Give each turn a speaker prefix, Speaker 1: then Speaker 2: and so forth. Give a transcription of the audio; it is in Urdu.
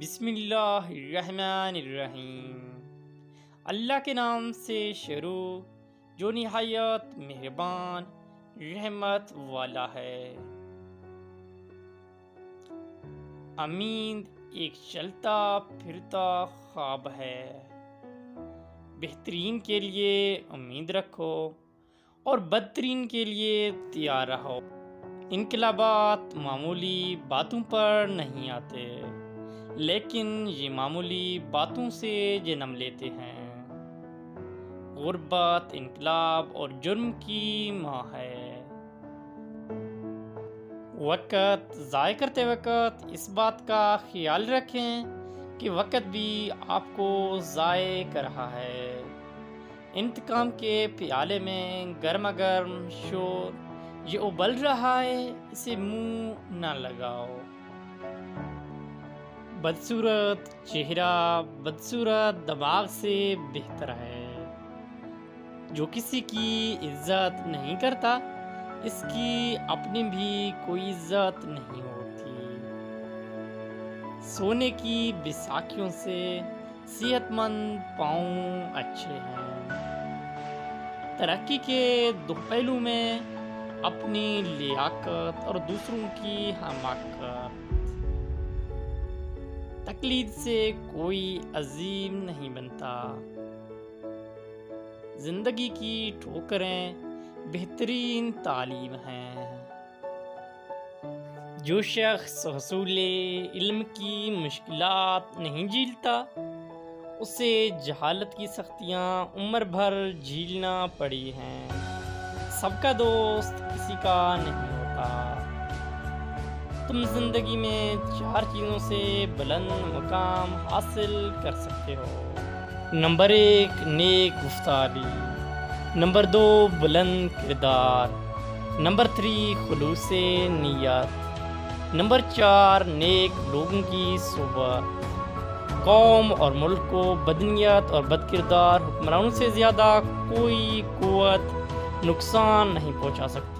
Speaker 1: بسم اللہ الرحمن الرحیم۔ اللہ کے نام سے شروع جو نہایت مہربان رحمت والا ہے۔ امید ایک چلتا پھرتا خواب ہے، بہترین کے لیے امید رکھو اور بدترین کے لیے تیار رہو۔ انقلابات معمولی باتوں پر نہیں آتے، لیکن یہ معمولی باتوں سے جنم لیتے ہیں۔ غربت انقلاب اور جرم کی ماں ہے۔ وقت ضائع کرتے وقت اس بات کا خیال رکھیں کہ وقت بھی آپ کو ضائع کر رہا ہے۔ انتقام کے پیالے میں گرما گرم شور یہ ابل رہا ہے، اسے منہ نہ لگاؤ۔ بدصورت چہرہ بدصورت دماغ سے بہتر ہے۔ جو کسی کی عزت نہیں کرتا، اس کی اپنی بھی کوئی عزت نہیں ہوتی۔ سونے کی بیساکھیوں سے صحت مند پاؤں اچھے ہیں۔ ترقی کے دو پہلو میں اپنی لیاقت اور دوسروں کی حماقت۔ تقلید سے کوئی عظیم نہیں بنتا۔ زندگی کی ٹھوکریں بہترین تعلیم ہیں۔ جو شخص حصول علم کی مشکلات نہیں جھیلتا، اسے جہالت کی سختیاں عمر بھر جھیلنا پڑی ہیں۔ سب کا دوست کسی کا نہیں ہوتا۔ تم زندگی میں 4 چیزوں سے بلند مقام حاصل کر سکتے ہو۔ نمبر 1 نیک گفتاری، نمبر 2 بلند کردار، نمبر 3 خلوص نیت، نمبر 4 نیک لوگوں کی صحبت۔ قوم اور ملک کو بدنیت اور بد کردار حکمرانوں سے زیادہ کوئی قوت نقصان نہیں پہنچا سکتی۔